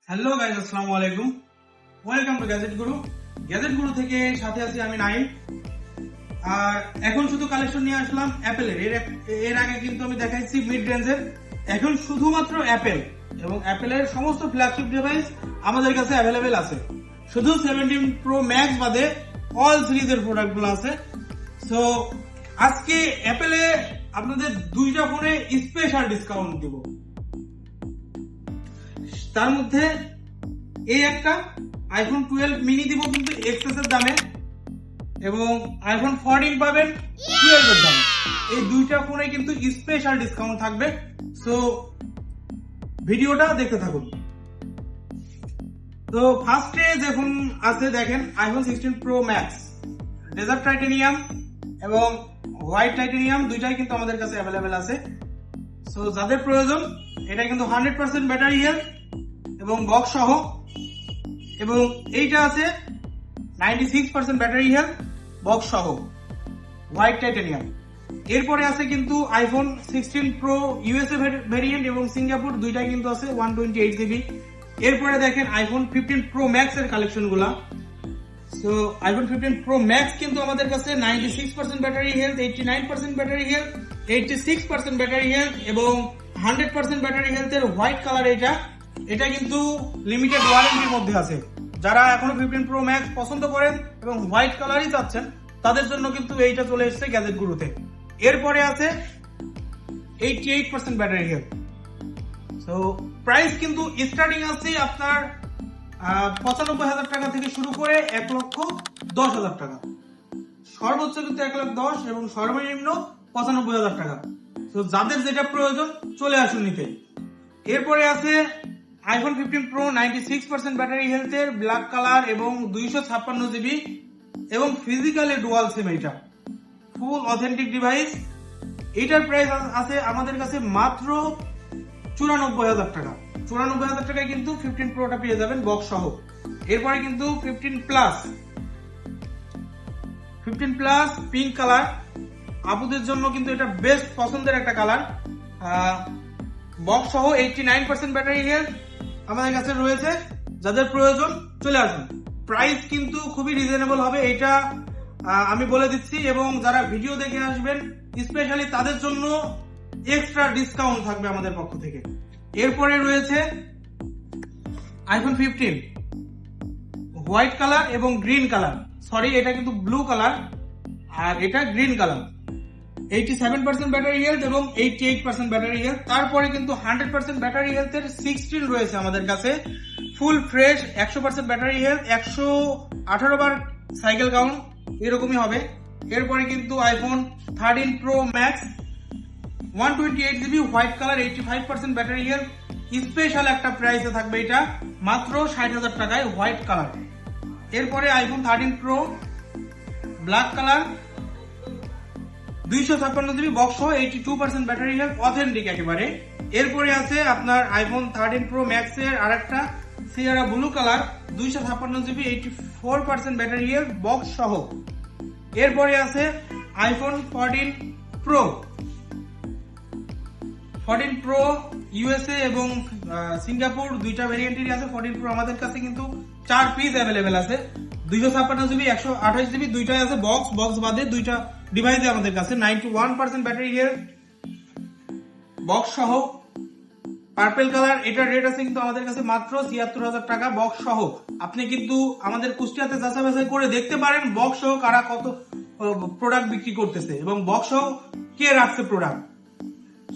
Hello guys, আসসালামু আলাইকুম। Welcome to gadget Guru. Gadget গুরু থেকে সাথে আছি আমি নাইম। আর এখন শুধু কালেকশন নিয়ে আসলাম অ্যাপেলের। এর আগে কিন্তু আমি দেখাইছি মিড রেঞ্জের। এখন শুধুমাত্র অ্যাপেল এবং অ্যাপেলের সমস্ত ফ্ল্যাগশিপ ডিভাইস আমাদের কাছে অ্যাভেলেবেল আছে। শুধু 17 প্রো ম্যাক্স বাদে অল সিরিজের প্রোডাক্টগুলো আছে। সো আজকে অ্যাপেলে আপনাদের দুইটা ফোনে স্পেশাল ডিসকাউন্ট দিব। তার মধ্যে এই একটা আইফোন 12 মিনি দিব কিন্তু এক্সেসের দামে, এবং আইফোন 14 পাবেন 12 এর দামে। এই দুইটা ফোনে কিন্তু স্পেশাল ডিসকাউন্ট থাকবে। সো ভিডিওটা দেখতে থাকুন। তো ফার্স্টে যে ফোন আছে দেখেন, iPhone 16 pro max dessert titanium এবং হোয়াইট টাইটেনিয়াম দুইটাই কিন্তু আমাদের কাছে অ্যাভেলেবেল আছে। সো যাদের প্রয়োজন, এটা কিন্তু 100% ব্যাটারি হেলথ এবং বক্স সহ, এবং এইটা আছে 96% ব্যাটারি হেলথ বক্স সহ হোয়াইট টাইটেনিয়াম। এরপরে আছে কিন্তু আইফোন 16 প্রো ইউএসএ ভেরিয়েন্ট এবং সিঙ্গাপুর দুইটাই কিন্তু আছে 128 জিবি। এরপরে দেখেন আইফোন 15 প্রো ম্যাক্স এর কালেকশন গুলা। সো আইফোন 15 প্রো ম্যাক্স কিন্তু আমাদের কাছে 96% battery health, 89% battery health, 86% battery health এবং 100% ব্যাটারি হেলথের হোয়াইট কালার। এটা কিন্তু লিমিটেড ওয়ারেন্টির মধ্যে আছে। যারা এখনো 15 প্রো ম্যাক্স পছন্দ করেন এবং হোয়াইট কালারই চাচ্ছেন, তাদের জন্য কিন্তু এইটা চলে এসেছে গ্যাজেট গুরুতে। এরপরে আছে 88% ব্যাটারি হেলথ। সো প্রাইস কিন্তু স্টার্টিং আছে আপনার 95,000 টাকা থেকে শুরু করে 1,10,000 টাকা। সর্বোচ্চ কিন্তু 1,10,000 এবং সর্বনিম্ন 95,000 টাকা। তো যাদের যেটা প্রয়োজন চলে আসুন নিতে। এরপরে আছে আইফোন 15 প্রো 96% ব্যাটারি হেলথের ব্ল্যাক কালার এবং 256 জিবি এবং ফিজিক্যালি ডুয়াল সিম। এটা ফুল অথেন্টিক ডিভাইস। এটার প্রাইস আছে আমাদের কাছে মাত্র 94,000 টাকা। 94,000 টাকায় কিন্তু 15 প্রোটা পেয়ে যাবেন বক্স সহ। এরপরে কিন্তু 15 প্লাস পিঙ্ক কালার, আপুদের জন্য কিন্তু এটা বেস্ট পছন্দের একটা কালার। বক্স সহ 89% ব্যাটারি হেলথ আমাদের কাছে রয়েছে। যাদের প্রয়োজন চলে আসুন। প্রাইস কিন্তু খুবই রিজনেবল হবে, এটা আমি বলে দিচ্ছি, এবং যারা ভিডিও দেখে আসবেন স্পেশালি তাদের জন্য এক্সট্রা ডিসকাউন্ট থাকবে আমাদের পক্ষ থেকে। এরপরে রয়েছে আইফোন 15 হোয়াইট কালার এবং গ্রিন কালার। সরি, এটা কিন্তু ব্লু কালার আর এটা গ্রিন কালার। 87% ব্যাটারি হেলথ এবং 88% ব্যাটারি হেলথ। তারপরে কিন্তু 100% ব্যাটারি হেলথের 16 রয়েছে আমাদের কাছে, ফুল ফ্রেশ 100% ব্যাটারি হেলথ, 118 বার সাইকেল কাউন্ট এরকমই হবে। এরপরে কিন্তু iPhone 13 pro max 128 GB white colour, 85% battery health. Special একটা প্রাইসে থাকবে এটা মাত্র 60,000 টাকায় হোয়াইট কালার। এরপরে iPhone 13 pro black colour 256 GB box সহ, 82% ব্যাটারি হেলথ, অথেন্টিক একেবারে। এরপরে আছে আপনার আইফোন 13 প্রো ম্যাক্স এর আরেকটা Sierra blue colour 256 GB 84% battery health box সহ। এরপরে আছে আইফোন 14 প্রো ইউএসএ এবং সিঙ্গাপুর দুইটা ভেরিয়েন্টেরই আছে। 14 প্রো আমাদের কাছে কিন্তু 4 পিস অ্যাভেলেবেল আছে, 256 জিবি 128 জিবি দুইটাই আছে বক্স বাদে দুইটা ডিভাইসে আমাদের কাছে। 91% ব্যাটারি হেলথ বক্স সহ, পার্পল কালার। এটা রেট আছে কিন্তু আমাদের কাছে মাত্র 76,000 টাকা বক্স সহ। আপনি কিন্তু আমাদের কুষ্টিয়াতে যাচাই বাছাই করে দেখতে পারেন বক্স সহ কারা কত প্রোডাক্ট বিক্রি করতেছে এবং বক্স সহ কে রাখছে প্রোডাক্ট।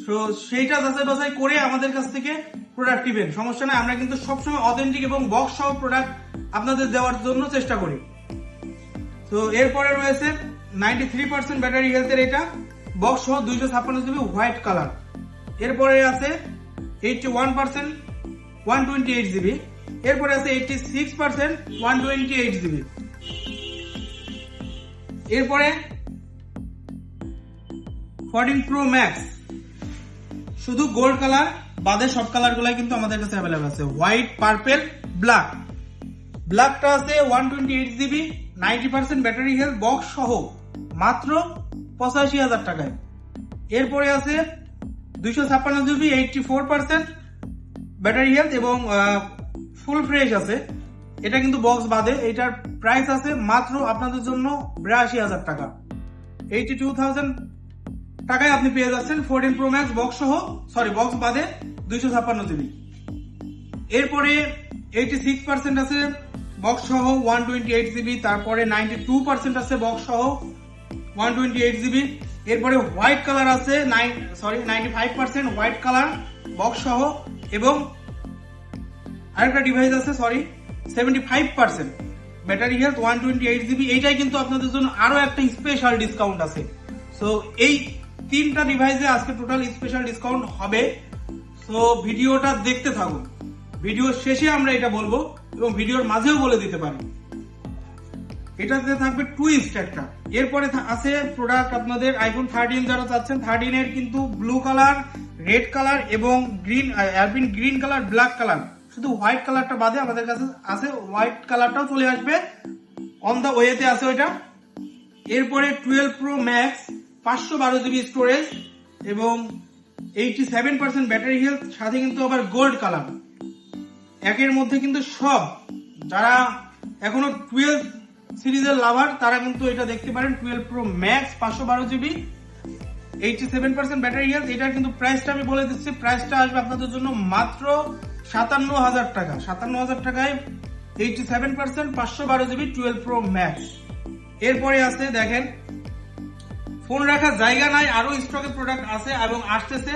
তো সেইটা যাচাই বাছাই করে আমাদের কাছ থেকে প্রোডাক্ট নেবেন, সমস্যা নাই। আমরা কিন্তু সবসময় অথেন্টিক এবং বক্স সহ প্রোডাক্ট আপনাদের দেওয়ার জন্য চেষ্টা করি। তো এরপরে রয়েছে 93% ব্যাটারি হেলথের এটা বক্স সহ 256 জিবি হোয়াইট কালার। এরপরে আছে 81% 128 জিবি। এরপরে আছে 86% 128 জিবি। এরপরে 14 প্রো ম্যাক্স শুধু গোল্ড কালার বাদে সব কালার গুলাই কিন্তু আমাদের কাছে অ্যাভেলেবল আছে। হোয়াইট, পার্পল, ব্ল্যাকটা আছে 128 জিবি 90% ব্যাটারি হেলথ বক্স সহ মাত্র 85,000 টাকায়। এরপরে আছে 256 জিবি 84% ব্যাটারি হেলথ এবং ফুল ফ্রেশ আছে, এটা কিন্তু বক্স বাদে। এটার প্রাইস আছে মাত্র আপনাদের জন্য 82,000 টাকা। 82,000 টাকায় আপনি পেয়ে যাচ্ছেন 14 Pro Max বক্স সহ, সরি বক্স বাদে 256 জিবি। এরপরে 86% আছে বক্স সহ 128 জিবি, তারপরে 92% আছে বক্স সহ 128 জিবি। এরপরে হোয়াইট কালার আছে 95% হোয়াইট কালার বক্স সহ, এবং আরেকটা ডিভাইস আছে 75% ব্যাটারি হেলথ 128 জিবি। এইটাই কিন্তু আপনাদের জন্য আরো একটা স্পেশাল ডিসকাউন্ট আছে। সো এই তিনটা ডিভাইসে আজকে টোটাল স্পেশাল ডিসকাউন্ট হবে। সো ভিডিওটা দেখতে থাকুন, ভিডিওর শেষে আমরা এটা বলবো এবং ভিডিওর মাঝেও বলে দিতে পারি। এটাতে থাকবে টুইস্ট একটা। এরপরে আছে প্রোডাক্ট আপনাদের আইফোন 13 যারা চাচ্ছেন, 13 এর কিন্তু ব্লু কালার, রেড কালার এবং green, alpine green colour, black colour, শুধু হোয়াইট কালারটা বাদে আমাদের কাছে আছে। হোয়াইট কালারটাও চলে আসবে, অন দা ওয়েতে আছে ওইটা। এরপরে 12 Pro Max 512 জিবি স্টোরেজ এবং 87% ব্যাটারি হেলথ, সাথে কিন্তু আবার গোল্ড কালার। একের মধ্যে কিন্তু সব যারা এখনো 12 সিরিজের লাভার তারা কিন্তু এটা দেখতে পারেন। 12 Pro Max 512 GB, 87% battery health. এটার কিন্তু প্রাইসটা আমি বলে দিচ্ছি, প্রাইসটা আসবে আপনাদের জন্য মাত্র 57,000 টাকা। 57,000 টাকায় 87% 512 জিবি 12 Pro Max। এরপরে আছে দেখেন, ফোন রাখার জায়গা নাই, আরো স্টকে প্রোডাক্ট আছে এবং আসতেছে।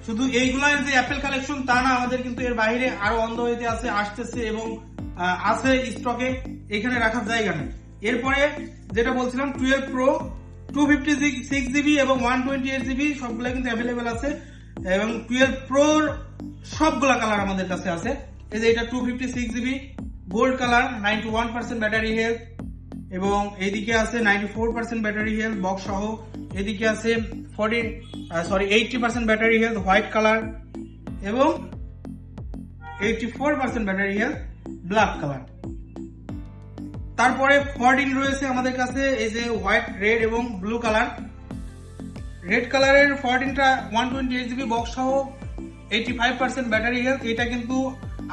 শুধু এইগুলাই যে অ্যাপেল কালেকশন তা না, আমাদের কিন্তু এর বাইরে আরো অন দ্য ওয়েতে আছে, আসতেছে এবং আছে স্টকে, এখানে রাখার জায়গা নেই। এরপরে যেটা বলছিলাম 12 Pro 256 জিবি এবং 128 জিবি সবগুলা কিন্তু অ্যাভেলেবেল আছে, এবং 12 Pro সবগুলা কালার আমাদের কাছে আছে। এই যে এটা 256 GB gold colour, 91% battery health, এবং এইদিকে আছে 94% ব্যাটারি হেলথ বক্স সহ। এদিকে আছে 80% ব্যাটারি হেলথ হোয়াইট কালার এবং 84% ব্যাটারি হেলথ ব্ল্যাক কালার। তারপরে 14 রয়েছে আমাদের কাছে, এই যে হোয়াইট, রেড এবং ব্লু কালার। রেড কালারের 14টা 128 জিবি বক্স সহ 85% ব্যাটারি হেলথ। এটা কিন্তু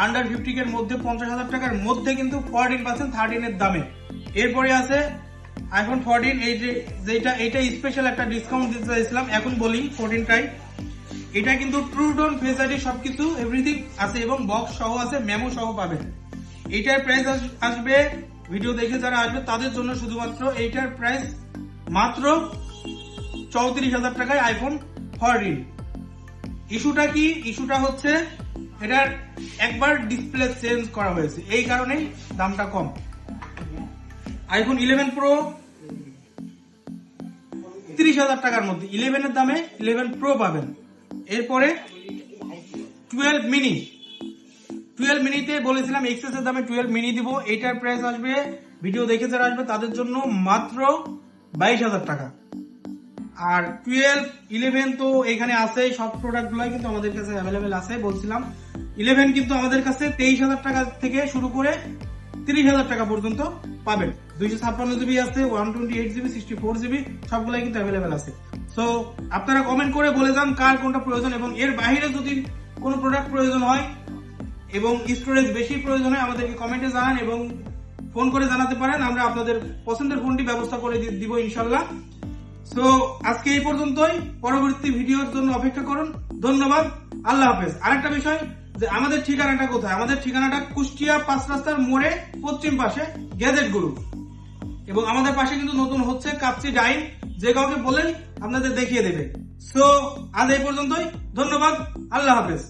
আন্ডার 50 এর মধ্যে 50,000 টাকার মধ্যে কিন্তু 14% 13 এর দামে। এরপরে আছে আইফোন 14, এই যে যেটা এটা স্পেশাল একটা ডিসকাউন্ট দিতে চাইছিলাম, এখন বলি 14টাই। এটা কিন্তু ট্রু টোন, ফেস আইডি সবকিছু এভরিথিং আছে এবং বক্স সহ আছে, মেমো সহ পাবেন। এইটার প্রাইস আসবে, ভিডিও দেখে যারা আসবে তাদের জন্য শুধুমাত্র এইটার প্রাইস মাত্র 34,000 টাকায় আইফোন 14। ইস্যুটা কি? ইস্যুটা হচ্ছে এটার একবার ডিসপ্লে চেঞ্জ করা হয়েছে, এই কারণেই দামটা কম। আইফোন 11 Pro 30,000 টাকার মধ্যে 11 এর দামে 11 Pro পাবেন। এরপরে 12 মিনিতে বলেছিলাম এক্সেস এর দামে 12 মিনি দিব। এইটার প্রাইস আসবে, ভিডিও দেখে যারা আসবে তাদের জন্য মাত্র 22,000 টাকা। আর 12, 11 তো এখানে আছে, সব প্রোডাক্ট গুলাই কিন্তু আমাদের কাছে অ্যাভেলেবেল আছে। বলছিলাম 11 কিন্তু আমাদের কাছে 23,000 টাকা থেকে শুরু করে 30,000 টাকা পর্যন্ত পাবেন। 256 জিবি আছে, 128 জিবি, 64 জিবি সবগুলাই কিন্তু অ্যাভেলেবেল আছে। সো আপনারা কমেন্ট করে বলে যান কার কোনটা প্রয়োজন, এবং এর বাইরে যদি কোনো প্রোডাক্ট প্রয়োজন হয় এবং স্টোরেজ বেশি প্রয়োজন হয় আমাদেরকে কমেন্টে জানান এবং ফোন করে জানাতে পারেন, আমরা আপনাদের পছন্দের ফোনটি ব্যবস্থা করে দিব ইনশাল্লাহ। সো আজকে এই পর্যন্তই, পরবর্তী ভিডিওর জন্য অপেক্ষা করুন। ধন্যবাদ, আল্লাহ হাফেজ। আরেকটা বিষয় যে আমাদের ঠিকানাটা কোথায়, আমাদের ঠিকানাটা কুষ্টিয়া 5 রাস্তার মোড়ে পশ্চিম পাশে গ্যাজেট গ্রুপ, এবং আমাদের পাশে কিন্তু নতুন হচ্ছে কাচ্চি ডাইন, যে কাউকে বলেন আপনাদের দেখিয়ে দেবে। সো আজ এই পর্যন্তই, ধন্যবাদ, আল্লাহ হাফেজ।